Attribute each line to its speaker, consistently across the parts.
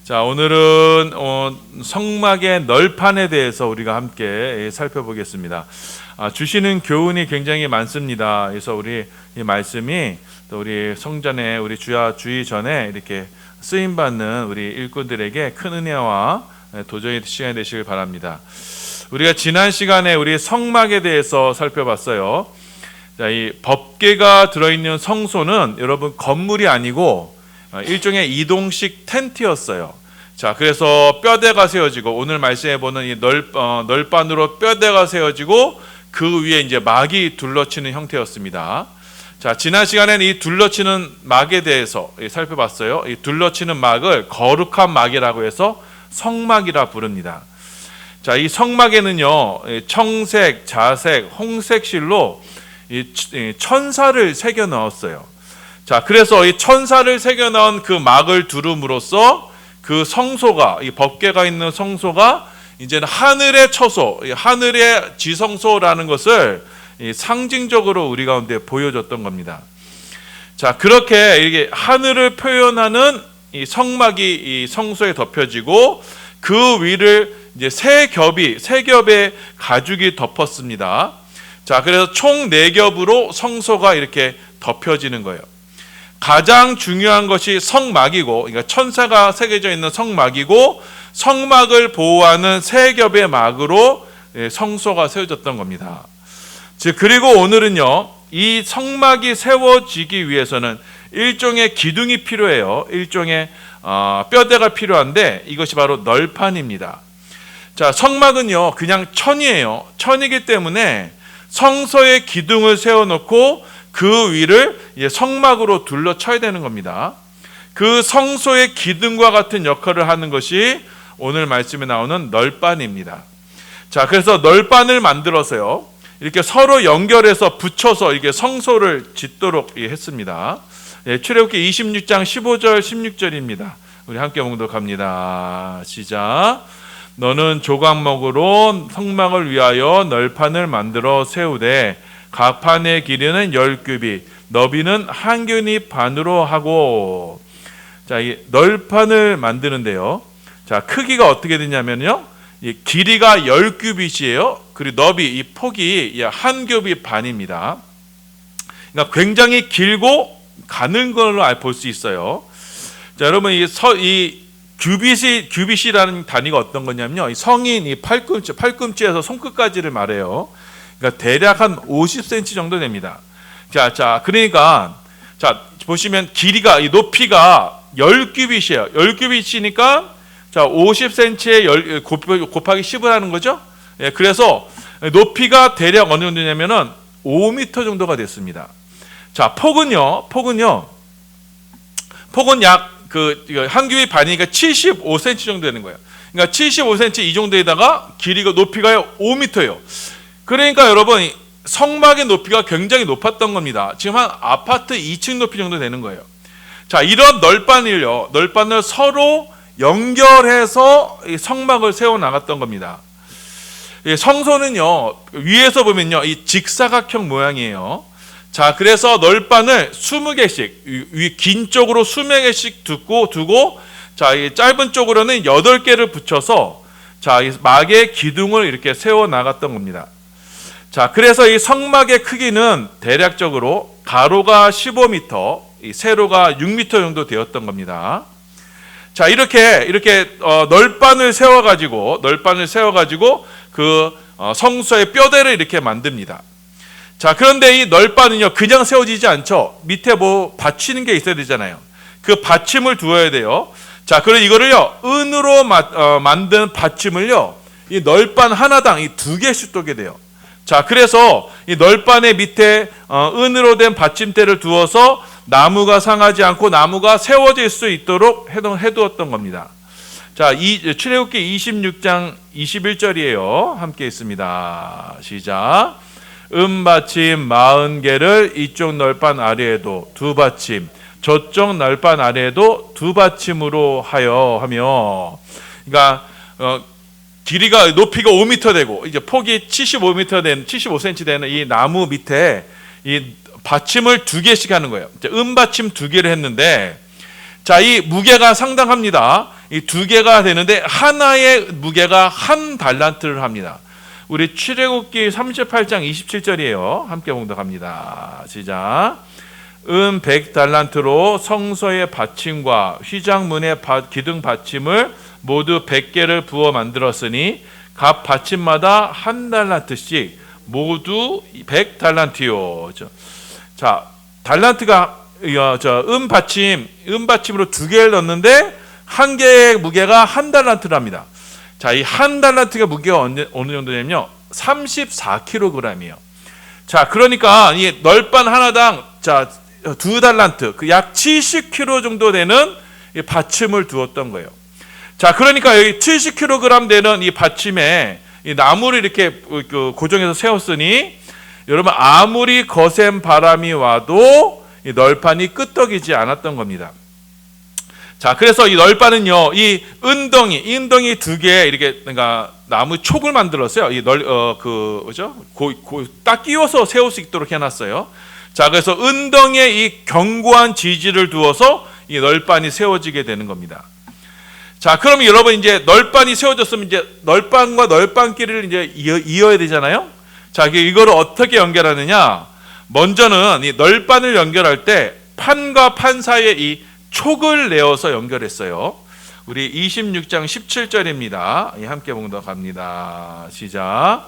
Speaker 1: 자, 오늘은 성막의 널판에 대해서 우리가 함께 살펴보겠습니다. 주시는 교훈이 굉장히 많습니다. 그래서 우리 이 말씀이 또 우리 성전에 우리 주의 전에 이렇게 쓰임 받는 우리 일꾼들에게 큰 은혜와 도전의 시간이 되시길 바랍니다. 우리가 지난 시간에 우리 성막에 대해서 살펴봤어요. 자, 이 법궤가 들어있는 성소는 여러분 건물이 아니고 일종의 이동식 텐트였어요. 자, 그래서 뼈대가 세워지고 오늘 말씀해 보는 이 널판으로 뼈대가 세워지고 그 위에 이제 막이 둘러치는 형태였습니다. 자, 지난 시간에는 이 둘러치는 막에 대해서 살펴봤어요. 이 둘러치는 막을 거룩한 막이라고 해서 성막이라 부릅니다. 자, 이 성막에는요, 청색, 자색, 홍색 실로 이 천사를 새겨 넣었어요. 자, 그래서 이 천사를 새겨 넣은 그 막을 두름으로써 그 성소가, 이 법궤가 있는 성소가 이제는 하늘의 처소, 하늘의 지성소라는 것을 상징적으로 우리 가운데 보여줬던 겁니다. 자, 그렇게 이게 하늘을 표현하는 이 성막이 이 성소에 덮여지고 그 위를 이제 세 겹의 가죽이 덮었습니다. 자, 그래서 총 4겹으로 성소가 이렇게 덮여지는 거예요. 가장 중요한 것이 성막이고, 그러니까 천사가 새겨져 있는 성막이고, 성막을 보호하는 3겹의 막으로 성소가 세워졌던 겁니다. 즉, 그리고 오늘은요, 이 성막이 세워지기 위해서는 일종의 기둥이 필요해요. 일종의 뼈대가 필요한데 이것이 바로 널판입니다. 자, 성막은요, 그냥 천이에요. 천이기 때문에 성소의 기둥을 세워놓고 그 위를 성막으로 둘러쳐야 되는 겁니다. 그 성소의 기둥과 같은 역할을 하는 것이 오늘 말씀에 나오는 널판입니다. 자, 그래서 널판을 만들어서요, 이렇게 서로 연결해서 붙여서 이게 성소를 짓도록 했습니다. 출애굽기 26장 15절 16절입니다. 우리 함께 봉독합니다. 시작. 너는 조각목으로 성막을 위하여 널판을 만들어 세우되 각 판의 길이는 10규빗, 너비는 1규빗 반으로 하고. 자, 이 널판을 만드는데요. 자, 크기가 어떻게 되냐면요, 이 길이가 10규빗이에요. 그리고 너비, 이 폭이 1규빗 반입니다. 그러니까 굉장히 길고 가는 걸로 볼 수 있어요. 자, 여러분, 이 규빗이라는 단위가 어떤 거냐면요, 이 성인 이 팔꿈치에서 손끝까지를 말해요. 그러니까 대략 한 50cm 정도 됩니다. 자, 그러니까 자, 보시면 길이가, 이 높이가 10규빗이에요. 10규빗이니까 자, 50cm에 곱하기 10을 하는 거죠. 예, 그래서 높이가 대략 어느 정도냐면은 5m 정도가 됐습니다. 자, 폭은 약 한 규빗 반이니까 75cm 정도 되는 거예요. 그러니까 75cm 이 정도에다가 높이가 5m예요. 그러니까 여러분, 성막의 높이가 굉장히 높았던 겁니다. 지금 한 아파트 2층 높이 정도 되는 거예요. 자, 이런 널판을 서로 연결해서 성막을 세워 나갔던 겁니다. 성소는요, 위에서 보면요, 이 직사각형 모양이에요. 자, 그래서 널판을 20개씩, 긴 쪽으로 20개씩 두고, 자, 이 짧은 쪽으로는 8개를 붙여서, 자, 이 막의 기둥을 이렇게 세워 나갔던 겁니다. 자, 그래서 이 성막의 크기는 대략적으로 가로가 15m, 세로가 6m 정도 되었던 겁니다. 자, 이렇게 널판을 세워가지고 그 성소의 뼈대를 이렇게 만듭니다. 자, 그런데 이 널판은요, 그냥 세워지지 않죠. 밑에 뭐 받치는 게 있어야 되잖아요. 그 받침을 두어야 돼요. 자, 그리고 이거를요, 은으로 만든 받침을요, 이 널판 하나당 이 2개씩 두게 돼요. 자, 그래서 이 널판의 밑에 은으로 된 받침대를 두어서 나무가 상하지 않고 나무가 세워질 수 있도록 해두었던 겁니다. 자, 출애굽기 26장 21절이에요. 함께 있습니다. 시작. 은받침 40개를 이쪽 널판 아래에도 2받침, 저쪽 널판 아래에도 2받침으로 하며, 그러니까 길이가, 높이가 5m 되고 이제 폭이 75cm 되는 이 나무 밑에 이 받침을 2개씩 하는 거예요. 은받침 2개를 했는데, 자, 이 무게가 상당합니다. 이 두 개가 되는데 하나의 무게가 한 달란트를 합니다. 우리 출애굽기 38장 27절이에요. 함께 봉독합니다. 시작. 100달란트로 성소의 받침과 휘장문의 기둥 받침을 모두 100개를 부어 만들었으니 각 받침마다 한 달란트씩 모두 100달란트요. 자, 달란트가 은받침으로 두 개를 넣는데 한 개의 무게가 한 달란트랍니다. 자, 이 한 달란트가 무게가 어느 정도냐면요, 34kg이에요. 자, 그러니까 이 널판 하나당 두 달란트, 그 약 70kg 정도 되는 이 받침을 두었던 거예요. 자, 그러니까 여기 70kg 되는 이 받침에 이 나무를 이렇게 고정해서 세웠으니 여러분 아무리 거센 바람이 와도 이 널판이 끄떡이지 않았던 겁니다. 자, 그래서 이 널판은요, 이 은덩이 두 개 이렇게 그러니까 나무 촉을 만들었어요. 이 딱 끼워서 세울 수 있도록 해놨어요. 자, 그래서 은덩이에 이 견고한 지지를 두어서 이 널판이 세워지게 되는 겁니다. 자, 그러면 여러분 이제 널판이 세워졌으면 이제 널판과 널판끼리를 이제 이어야 되잖아요. 자, 이거를 어떻게 연결하느냐? 먼저는 이 널판을 연결할 때 판과 판 사이에 이 촉을 내어서 연결했어요. 우리 26장 17절입니다. 함께 봉독합니다. 시작.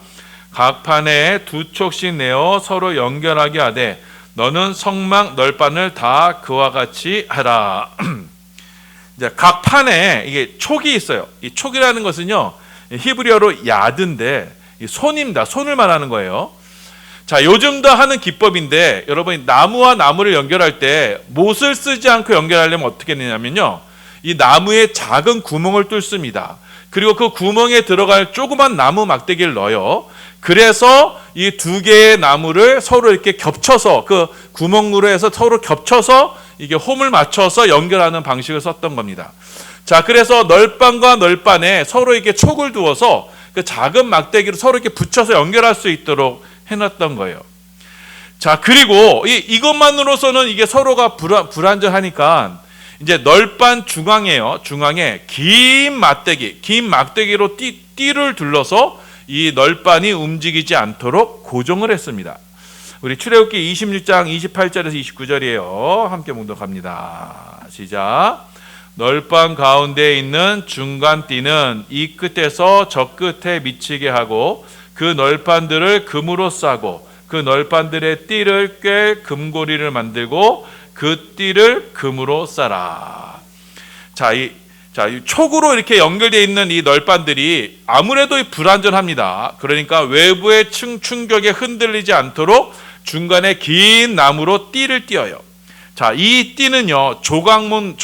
Speaker 1: 각 판에 두 촉씩 내어 서로 연결하게 하되 너는 성막 널판을 다 그와 같이 하라. 이제 각 판에 이게 촉이 있어요. 이 촉이라는 것은요, 히브리어로 야드인데 손입니다. 손을 말하는 거예요. 자, 요즘도 하는 기법인데 여러분이 나무와 나무를 연결할 때 못을 쓰지 않고 연결하려면 어떻게 되냐면요, 이 나무에 작은 구멍을 뚫습니다. 그리고 그 구멍에 들어갈 조그만 나무 막대기를 넣어요. 그래서 이 두 개의 나무를 서로 이렇게 겹쳐서 그 구멍으로 해서 서로 겹쳐서 이게 홈을 맞춰서 연결하는 방식을 썼던 겁니다. 자, 그래서 널판과 널판에 서로 이렇게 촉을 두어서 그 작은 막대기로 서로 이렇게 붙여서 연결할 수 있도록 해놨던 거예요. 자, 그리고 이것만으로서는 이게 서로가 불안전하니까 이제 널판 중앙에 긴 막대기로 띠를 둘러서 이 널판이 움직이지 않도록 고정을 했습니다. 우리 출애굽기 26장 28절에서 29절이에요. 함께 봉독합니다. 시작. 널판 가운데에 있는 중간 띠는 이 끝에서 저 끝에 미치게 하고 그 널판들을 금으로 싸고 그 널판들의 띠를 꿰 금고리를 만들고 그 띠를 금으로 싸라. 이 촉으로 이렇게 연결되어 있는 이 널판들이 아무래도 불안전합니다. 그러니까 외부의 충격에 흔들리지 않도록 중간에 긴 나무로 띠를 띄어요. 자, 이 띠는요, 조각문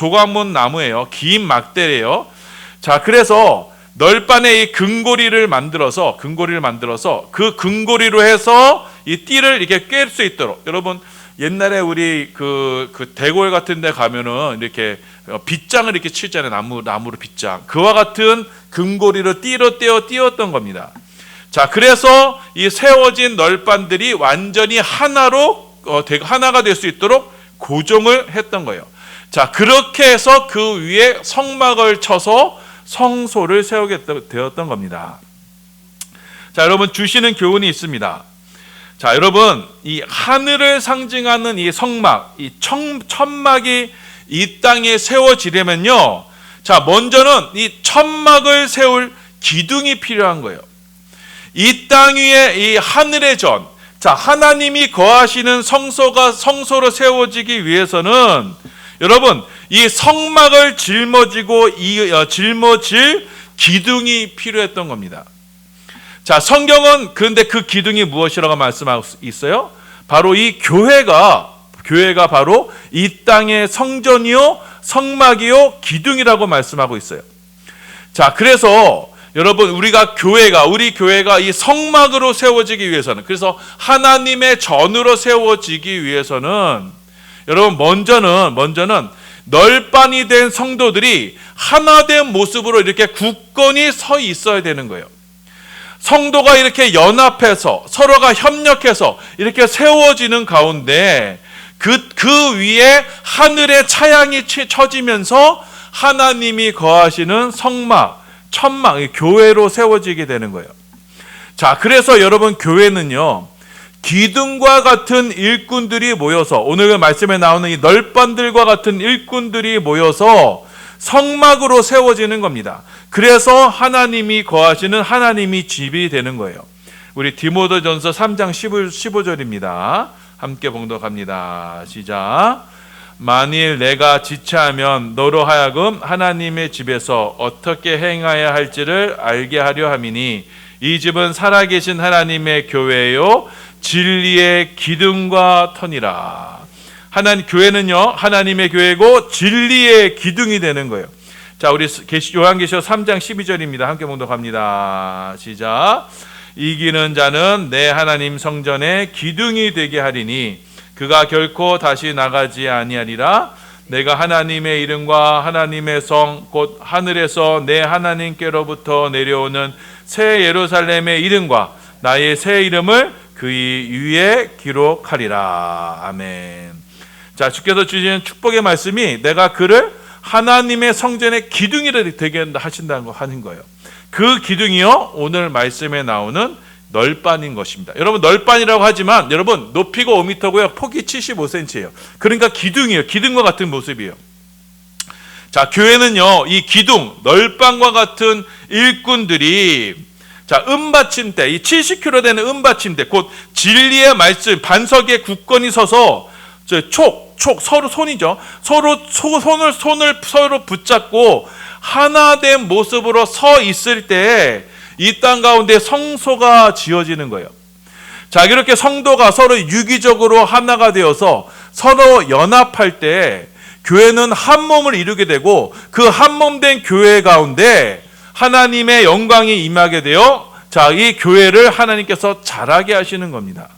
Speaker 1: 나무예요. 긴 막대예요. 자, 그래서 널판에 이 금고리를 만들어서 그 금고리로 해서 이 띠를 이렇게 꿰 수 있도록. 여러분 옛날에 우리 그 대궐 같은 데 가면은 이렇게 빗장을 이렇게 치잖아요. 나무로 빗장. 그와 같은 금고리로 띄었던 겁니다. 자, 그래서 이 세워진 널판들이 완전히 하나가 될 수 있도록 고정을 했던 거예요. 자, 그렇게 해서 그 위에 성막을 쳐서 성소를 세우게 되었던 겁니다. 자, 여러분 주시는 교훈이 있습니다. 자, 여러분 이 하늘을 상징하는 이 성막, 이 천막이 이 땅에 세워지려면요, 자, 먼저는 이 천막을 세울 기둥이 필요한 거예요. 이 땅 위에 이 하늘의 전, 자, 하나님이 거하시는 성소로 세워지기 위해서는 여러분 이 성막을 짊어질 기둥이 필요했던 겁니다. 자, 성경은 그런데 그 기둥이 무엇이라고 말씀하고 있어요? 바로 이 교회가 바로 이 땅의 성전이요, 성막이요, 기둥이라고 말씀하고 있어요. 자, 그래서 여러분 우리 교회가 이 성막으로 세워지기 위해서는, 그래서 하나님의 전으로 세워지기 위해서는 여러분 먼저는 널빤이 된 성도들이 하나된 모습으로 이렇게 굳건히 서 있어야 되는 거예요. 성도가 이렇게 연합해서 서로가 협력해서 이렇게 세워지는 가운데 그 위에 하늘의 차양이 쳐지면서 하나님이 거하시는 성막, 천막, 교회로 세워지게 되는 거예요. 자, 그래서 여러분 교회는요, 기둥과 같은 일꾼들이 모여서, 오늘 말씀에 나오는 이 널빤들과 같은 일꾼들이 모여서 성막으로 세워지는 겁니다. 그래서 하나님이 거하시는 하나님이 집이 되는 거예요. 우리 디모데전서 3장 15절입니다. 함께 봉독합니다. 시작. 만일 내가 지체하면 너로 하여금 하나님의 집에서 어떻게 행하여야 할지를 알게 하려 함이니 이 집은 살아계신 하나님의 교회요 진리의 기둥과 터니라. 교회는요 하나님의 교회고 진리의 기둥이 되는 거예요. 자, 우리 요한계시록 3장 12절입니다. 함께 봉독합니다. 시작. 이기는 자는 내 하나님 성전의 기둥이 되게 하리니 그가 결코 다시 나가지 아니하리라. 내가 하나님의 이름과 하나님의 성 곧 하늘에서 내 하나님께로부터 내려오는 새 예루살렘의 이름과 나의 새 이름을 그의 위에 기록하리라. 아멘. 자, 주께서 주시는 축복의 말씀이 내가 그를 하나님의 성전의 기둥이 되게 하신다는 거 하는 거예요. 그 기둥이요 오늘 말씀에 나오는 널빤인 것입니다. 여러분 널빤이라고 하지만 여러분 높이가 5m고요 폭이 75cm예요. 그러니까 기둥이에요. 기둥과 같은 모습이에요. 자, 교회는요 이 기둥 널빤과 같은 일꾼들이 자 은받침대, 이 70kg 되는 은받침대, 곧 진리의 말씀 반석에 굳건히 서서 서로 손이죠. 손을 서로 붙잡고 하나된 모습으로 서 있을 때 이 땅 가운데 성소가 지어지는 거예요. 자, 이렇게 성도가 서로 유기적으로 하나가 되어서 서로 연합할 때 교회는 한 몸을 이루게 되고 그 한 몸 된 교회 가운데 하나님의 영광이 임하게 되어 자, 이 교회를 하나님께서 자라게 하시는 겁니다.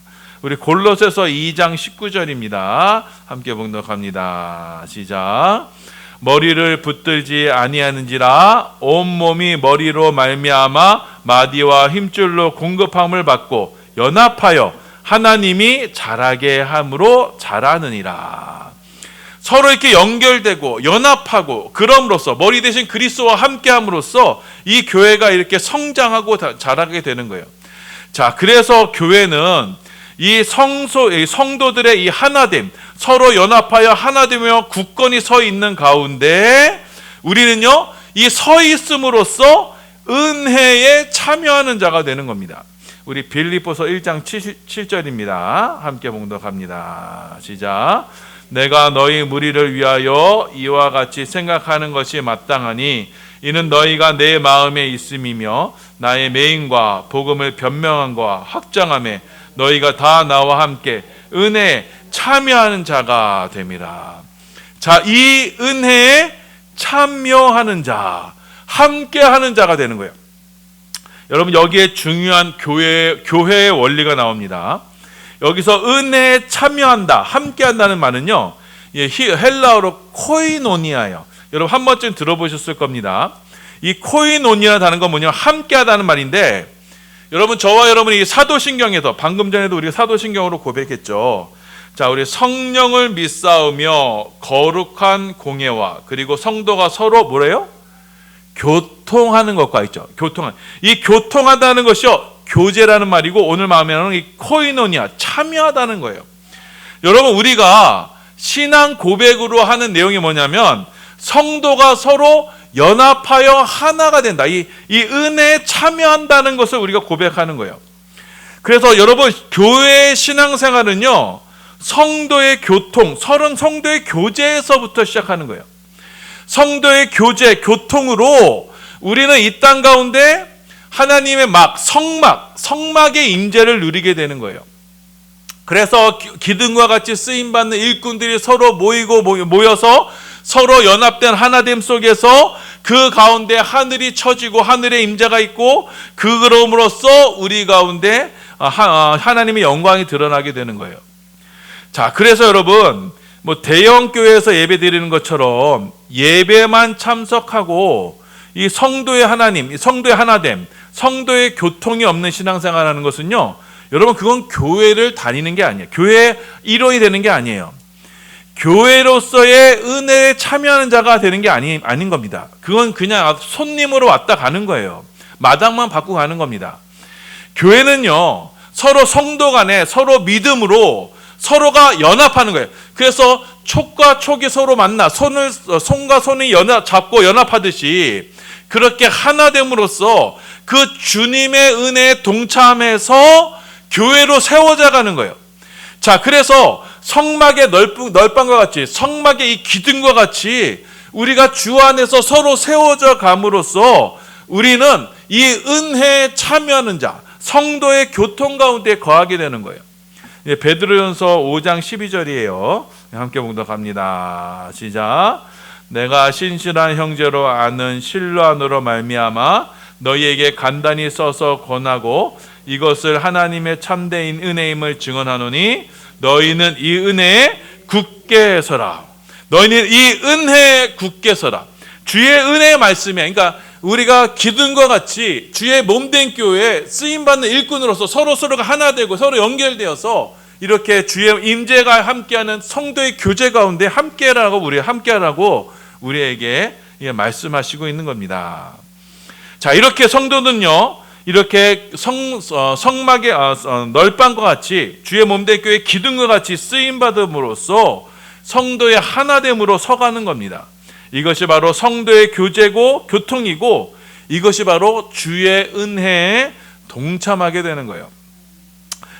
Speaker 1: 우리 골로새서 2장 19절입니다. 함께 봉독합니다. 시작. 머리를 붙들지 아니하는지라 온몸이 머리로 말미암아 마디와 힘줄로 공급함을 받고 연합하여 하나님이 자라게 함으로 자라느니라. 서로 이렇게 연결되고 연합하고 그럼으로써 머리 대신 그리스도와 함께함으로써 이 교회가 이렇게 성장하고 자라게 되는 거예요. 자, 그래서 교회는 이 성도들의 이 하나됨, 서로 연합하여 하나되며 굳건히 서 있는 가운데 우리는요 이 서 있음으로써 은혜에 참여하는 자가 되는 겁니다. 우리 빌립보서 1장 7절입니다. 함께 봉독합니다. 시작. 내가 너희 무리를 위하여 이와 같이 생각하는 것이 마땅하니 이는 너희가 내 마음에 있음이며 나의 매임과 복음을 변명함과 확장함에 너희가 다 나와 함께 은혜에 참여하는 자가 됨이라. 자, 이 은혜에 참여하는 자, 함께하는 자가 되는 거예요. 여러분 여기에 중요한 교회의 원리가 나옵니다. 여기서 은혜에 참여한다, 함께한다는 말은요, 헬라어로 코이노니아예요. 여러분 한 번쯤 들어보셨을 겁니다. 이 코이노니아라는 건 뭐냐면 함께하다는 말인데, 여러분 저와 여러분이 사도신경에서 방금 전에도 우리가 사도신경으로 고백했죠. 자, 우리 성령을 믿사오며 거룩한 공예와 그리고 성도가 서로 뭐래요? 교통하는 것과 있죠. 이 교통하다는 것이요 교제라는 말이고 오늘 마음에는 이 코이노니아 참여하다는 거예요. 여러분 우리가 신앙 고백으로 하는 내용이 뭐냐면 성도가 서로 연합하여 하나가 된다. 이 은혜에 참여한다는 것을 우리가 고백하는 거예요. 그래서 여러분 교회의 신앙생활은요 성도의 성도의 교제에서부터 시작하는 거예요. 성도의 교통으로 우리는 이 땅 가운데 하나님의 성막의 임재를 누리게 되는 거예요. 그래서 기둥과 같이 쓰임받는 일꾼들이 서로 모여서 서로 연합된 하나됨 속에서 그 가운데 하늘이 쳐지고 하늘의 임재가 있고 그럼으로써 우리 가운데 하나님의 영광이 드러나게 되는 거예요. 자, 그래서 여러분 대형 교회에서 예배 드리는 것처럼 예배만 참석하고 이 성도의 하나님, 성도의 하나됨, 성도의 교통이 없는 신앙생활하는 것은요, 여러분 그건 교회를 다니는 게 아니에요. 교회의 일원이 되는 게 아니에요. 교회로서의 은혜에 참여하는 자가 되는 게 아닌 겁니다. 그건 그냥 손님으로 왔다 가는 거예요. 마당만 받고 가는 겁니다. 교회는요, 서로 성도 간에 서로 믿음으로 서로가 연합하는 거예요. 그래서 촉과 촉이 서로 만나 손과 손이 잡고 연합하듯이 그렇게 하나됨으로써 그 주님의 은혜에 동참해서 교회로 세워져 가는 거예요. 자, 그래서 성막의 넓방과 같이, 성막의 이 기둥과 같이 우리가 주 안에서 서로 세워져 감으로써 우리는 이 은혜에 참여하는 자, 성도의 교통 가운데 거하게 되는 거예요. 베드로전서 5장 12절이에요. 함께 봉독합니다. 시작. 내가 신실한 형제로 아는 실로 안으로 말미암아 너희에게 간단히 써서 권하고 이것을 하나님의 참된 은혜임을 증언하노니 너희는 이 은혜에 굳게 서라. 너희는 이 은혜에 굳게 서라. 주의 은혜의 말씀이야. 그러니까 우리가 기둥과 같이 주의 몸된 교회에 쓰임받는 일꾼으로서 서로가 하나 되고 서로 연결되어서 이렇게 주의 임재가 함께하는 성도의 교제 가운데 함께하라고 우리에게 말씀하시고 있는 겁니다. 자, 이렇게 성도는요, 이렇게 성막의 널방과 같이 주의 몸된 교회 기둥과 같이 쓰임받음으로써 성도의 하나됨으로 서가는 겁니다. 이것이 바로 성도의 교제고 교통이고 이것이 바로 주의 은혜에 동참하게 되는 거예요.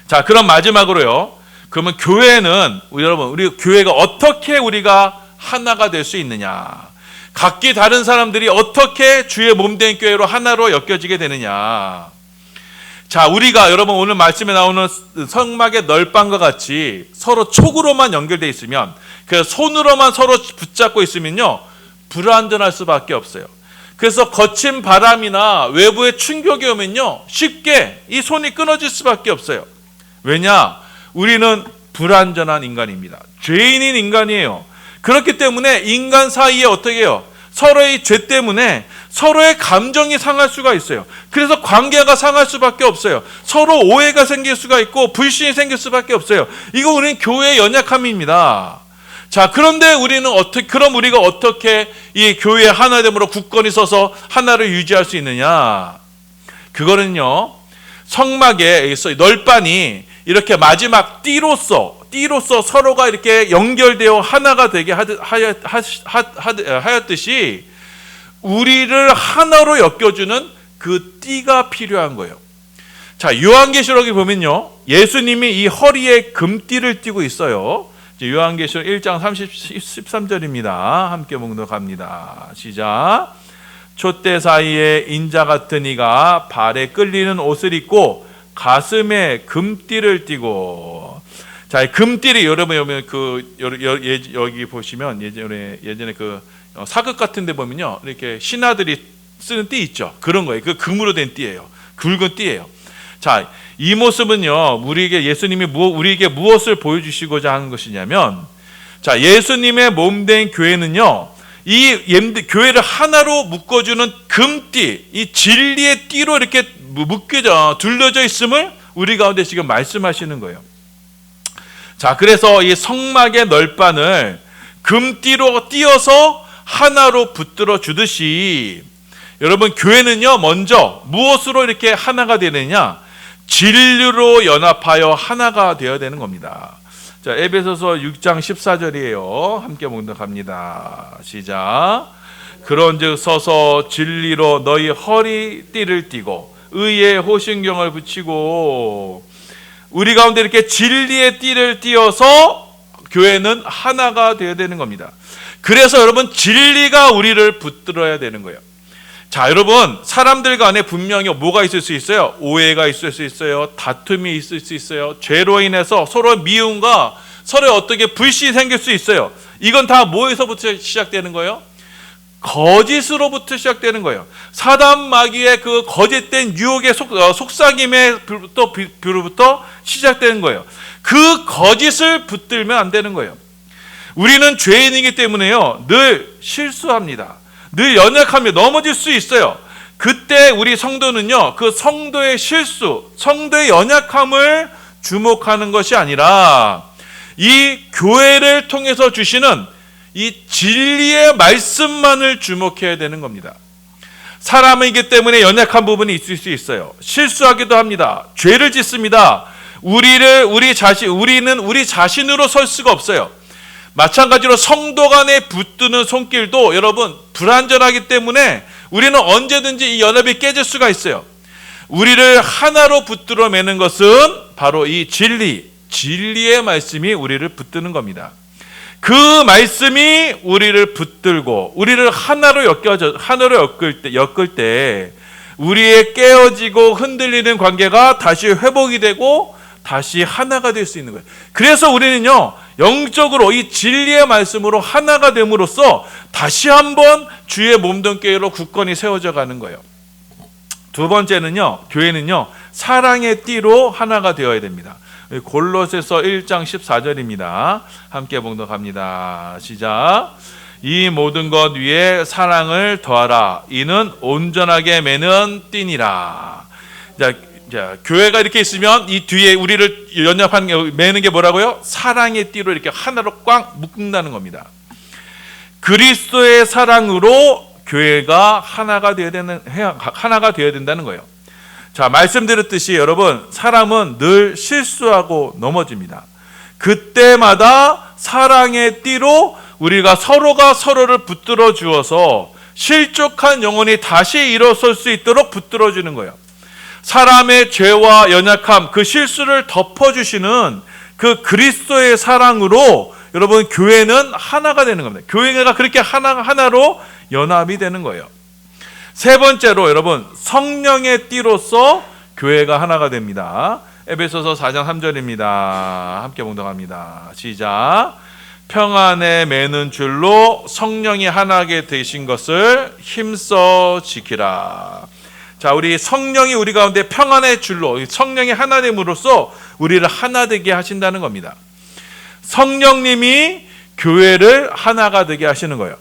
Speaker 1: 자, 그럼 마지막으로요. 그러면 교회는 우리 교회가 어떻게 우리가 하나가 될 수 있느냐? 각기 다른 사람들이 어떻게 주의 몸된 교회로 하나로 엮여지게 되느냐? 자, 우리가 여러분 오늘 말씀에 나오는 성막의 널방과 같이 서로 촉으로만 연결되어 있으면, 그 손으로만 서로 붙잡고 있으면요, 불완전할 수밖에 없어요. 그래서 거친 바람이나 외부의 충격이 오면요, 쉽게 이 손이 끊어질 수밖에 없어요. 왜냐? 우리는 불완전한 인간입니다. 죄인인 인간이에요. 그렇기 때문에 인간 사이에 어떻게 해요? 서로의 죄 때문에 서로의 감정이 상할 수가 있어요. 그래서 관계가 상할 수밖에 없어요. 서로 오해가 생길 수가 있고 불신이 생길 수밖에 없어요. 이거 우리는 교회의 연약함입니다. 자, 그런데 그럼 우리가 어떻게 이 교회의 하나됨으로 굳건히 서서 하나를 유지할 수 있느냐? 그거는요, 성막의 널판이 이렇게 마지막 띠로서 서로가 이렇게 연결되어 하나가 되게 하였듯이 우리를 하나로 엮여주는 그 띠가 필요한 거예요. 자, 요한계시록에 보면요, 예수님이 이 허리에 금띠를 띠고 있어요. 요한계시록 1장 13절입니다. 함께 봉독합니다. 시작. 촛대 사이에 인자 같은 이가 발에 끌리는 옷을 입고 가슴에 금띠를 띠고. 자, 금띠를 여러분 여기 보시면 예전에 그 사극 같은 데 보면요, 이렇게 신하들이 쓰는 띠 있죠. 그런 거예요. 그 금으로 된 띠예요. 굵은 띠예요. 자, 이 모습은요, 예수님이 우리에게 무엇을 보여주시고자 하는 것이냐면, 자, 예수님의 몸된 교회는요, 이 교회를 하나로 묶어주는 금띠, 이 진리의 띠로 이렇게 둘러져 있음을 우리 가운데 지금 말씀하시는 거예요. 자, 그래서 이 성막의 널판을 금띠로 띄어서 하나로 붙들어 주듯이, 여러분, 교회는요, 먼저 무엇으로 이렇게 하나가 되느냐? 진리로 연합하여 하나가 되어야 되는 겁니다. 자, 에베소서 6장 14절이에요. 함께 봉독합니다. 시작. 그런즉 서서 진리로 너희 허리띠를 띠고 의의 호신경을 붙이고. 우리 가운데 이렇게 진리의 띠를 띠어서 교회는 하나가 되어야 되는 겁니다. 그래서 여러분, 진리가 우리를 붙들어야 되는 거예요. 자, 여러분, 사람들 간에 분명히 뭐가 있을 수 있어요? 오해가 있을 수 있어요. 다툼이 있을 수 있어요. 죄로 인해서 서로 미움과 서로 어떻게 불신이 생길 수 있어요. 이건 다 뭐에서부터 시작되는 거예요? 거짓으로부터 시작되는 거예요. 사단 마귀의 그 거짓된 유혹의 속삭임에부터 시작되는 거예요. 그 거짓을 붙들면 안 되는 거예요. 우리는 죄인이기 때문에요, 늘 실수합니다. 늘 연약하며 넘어질 수 있어요. 그때 우리 성도는요, 그 성도의 실수, 성도의 연약함을 주목하는 것이 아니라 이 교회를 통해서 주시는 이 진리의 말씀만을 주목해야 되는 겁니다. 사람이기 때문에 연약한 부분이 있을 수 있어요. 실수하기도 합니다. 죄를 짓습니다. 우리는 우리 자신으로 설 수가 없어요. 마찬가지로 성도 간에 붙드는 손길도 여러분 불완전하기 때문에 우리는 언제든지 이 연합이 깨질 수가 있어요. 우리를 하나로 붙들어 매는 것은 바로 이 진리의 말씀이 우리를 붙드는 겁니다. 그 말씀이 우리를 붙들고 우리를 하나로 엮을 때 우리의 깨어지고 흔들리는 관계가 다시 회복이 되고 다시 하나가 될 수 있는 거예요. 그래서 우리는요, 영적으로 이 진리의 말씀으로 하나가 됨으로써 다시 한번 주의 몸된 교회로 굳건히 세워져 가는 거예요. 두 번째는요, 교회는요, 사랑의 띠로 하나가 되어야 됩니다. 골로새서 1장 14절입니다. 함께 봉독합니다. 시작. 이 모든 것 위에 사랑을 더하라. 이는 온전하게 매는 띠니라. 자, 교회가 이렇게 있으면 이 뒤에 우리를 연합하는 매는 게 뭐라고요? 사랑의 띠로 이렇게 하나로 꽉 묶는다는 겁니다. 그리스도의 사랑으로 교회가 하나가 되어야 된다는 거예요. 자, 말씀드렸듯이 여러분, 사람은 늘 실수하고 넘어집니다. 그때마다 사랑의 띠로 우리가 서로가 서로를 붙들어 주어서 실족한 영혼이 다시 일어설 수 있도록 붙들어 주는 거예요. 사람의 죄와 연약함, 그 실수를 덮어주시는 그 그리스도의 사랑으로 여러분 교회는 하나가 되는 겁니다. 교회가 그렇게 하나로 연합이 되는 거예요. 세 번째로 여러분 성령의 띠로서 교회가 하나가 됩니다. 에베소서 4장 3절입니다. 함께 봉독합니다. 시작. 평안에 매는 줄로 성령이 하나게 되신 것을 힘써 지키라. 자, 우리 성령이 우리 가운데 평안의 줄로 성령이 하나 됨으로써 우리를 하나 되게 하신다는 겁니다. 성령님이 교회를 하나가 되게 하시는 거예요.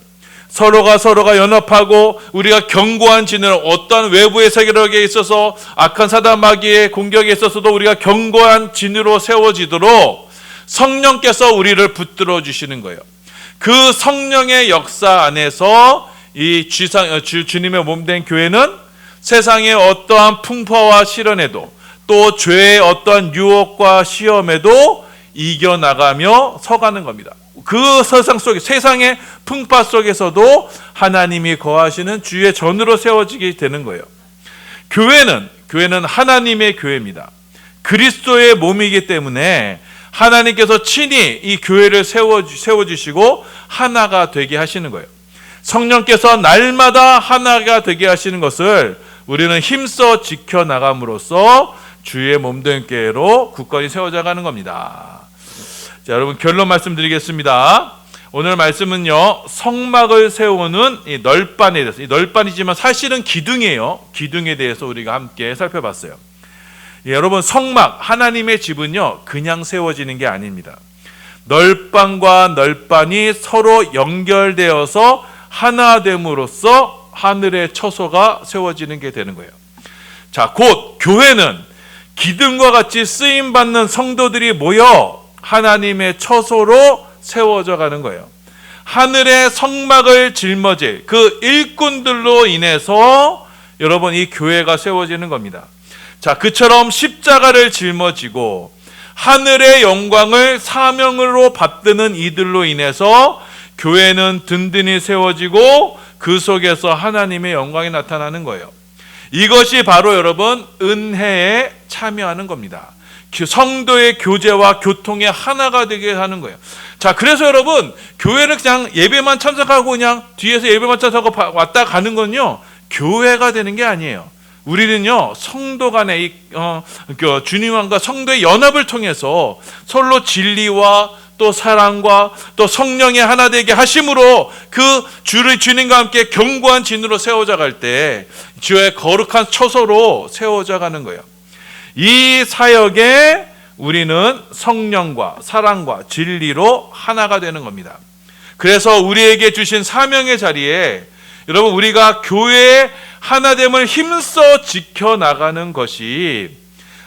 Speaker 1: 서로가 연합하고 우리가 견고한 진을 어떤 외부의 세력에 있어서 악한 사단 마귀의 공격에 있어서도 우리가 견고한 진으로 세워지도록 성령께서 우리를 붙들어 주시는 거예요. 그 성령의 역사 안에서 이 주님의 몸된 교회는 세상의 어떠한 풍파와 시련에도 또 죄의 어떠한 유혹과 시험에도 이겨나가며 서가는 겁니다. 그 세상의 풍파 속에서도 하나님이 거하시는 주의 전으로 세워지게 되는 거예요. 교회는 하나님의 교회입니다. 그리스도의 몸이기 때문에 하나님께서 친히 이 교회를 세워주시고 하나가 되게 하시는 거예요. 성령께서 날마다 하나가 되게 하시는 것을 우리는 힘써 지켜나감으로써 주의 몸된 교회로 굳건히 세워져가는 겁니다. 자, 여러분 결론 말씀드리겠습니다. 오늘 말씀은요, 성막을 세우는 이 널판에 대해서, 이 널판이지만 사실은 기둥이에요. 기둥에 대해서 우리가 함께 살펴봤어요. 여러분 성막, 하나님의 집은요 그냥 세워지는 게 아닙니다. 널판과 널판이 서로 연결되어서 하나됨으로써 하늘의 처소가 세워지는 게 되는 거예요. 자, 곧 교회는 기둥과 같이 쓰임받는 성도들이 모여 하나님의 처소로 세워져 가는 거예요. 하늘의 성막을 짊어질 그 일꾼들로 인해서 여러분 이 교회가 세워지는 겁니다. 자, 그처럼 십자가를 짊어지고 하늘의 영광을 사명으로 받드는 이들로 인해서 교회는 든든히 세워지고 그 속에서 하나님의 영광이 나타나는 거예요. 이것이 바로 여러분 은혜에 참여하는 겁니다. 성도의 교제와 교통의 하나가 되게 하는 거예요. 자, 그래서 여러분 교회를 그냥 예배만 참석하고 그냥 뒤에서 예배만 참석하고 왔다 가는 건요 교회가 되는 게 아니에요. 우리는요 성도 간의 주님과 성도의 연합을 통해서 서로 진리와 또 사랑과 또 성령의 하나 되게 하심으로 그 주님과 함께 견고한 진으로 세워져 갈 때 주의 거룩한 처소로 세워져 가는 거예요. 이 사역에 우리는 성령과 사랑과 진리로 하나가 되는 겁니다. 그래서 우리에게 주신 사명의 자리에 여러분 우리가 교회의 하나됨을 힘써 지켜나가는 것이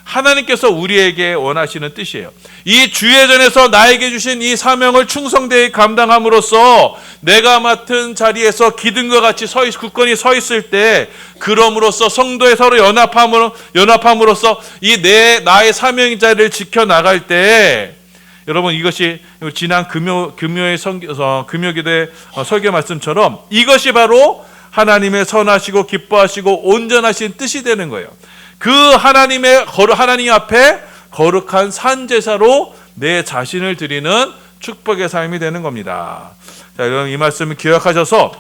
Speaker 1: 하나님께서 우리에게 원하시는 뜻이에요. 이 주예전에서 나에게 주신 이 사명을 충성되이 감당함으로써 내가 맡은 자리에서 기둥과 같이 굳건히 서 있을 때, 그럼으로써 성도의 서로 연합함으로써 이 나의 사명의 자리를 지켜나갈 때, 여러분 이것이 지난 금요의 금요기도의 설교 말씀처럼 이것이 바로 하나님의 선하시고 기뻐하시고 온전하신 뜻이 되는 거예요. 그 하나님 앞에 거룩한 산제사로 내 자신을 드리는 축복의 삶이 되는 겁니다. 자, 여러분 이 말씀을 기억하셔서,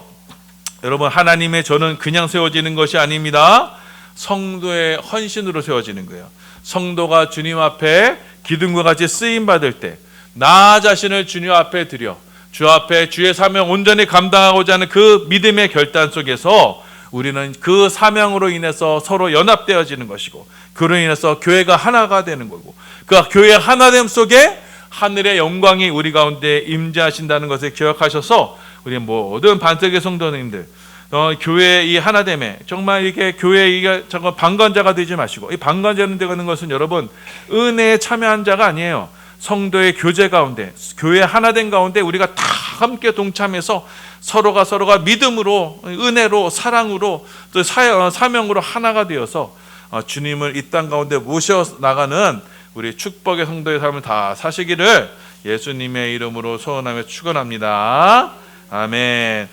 Speaker 1: 여러분 하나님의 저는 그냥 세워지는 것이 아닙니다. 성도의 헌신으로 세워지는 거예요. 성도가 주님 앞에 기둥과 같이 쓰임 받을 때 나 자신을 주님 앞에 드려 주 앞에 주의 사명 온전히 감당하고자 하는 그 믿음의 결단 속에서 우리는 그 사명으로 인해서 서로 연합되어지는 것이고, 그로 인해서 교회가 하나가 되는 거고, 그 교회의 하나됨 속에 하늘의 영광이 우리 가운데 임재하신다는 것을 기억하셔서 우리 모든 반석의 성도님들, 교회의 이 하나됨에 정말 이게 교회의 방관자가 되지 마시고, 이 방관자는 되는 것은 여러분 은혜에 참여한 자가 아니에요. 성도의 교제 가운데, 교회 하나된 가운데 우리가 다 함께 동참해서 서로가 믿음으로, 은혜로, 사랑으로, 또 사명으로 하나가 되어서 주님을 이 땅 가운데 모셔나가는 우리 축복의 성도의 삶을 다 사시기를 예수님의 이름으로 소원하며 축원합니다. 아멘.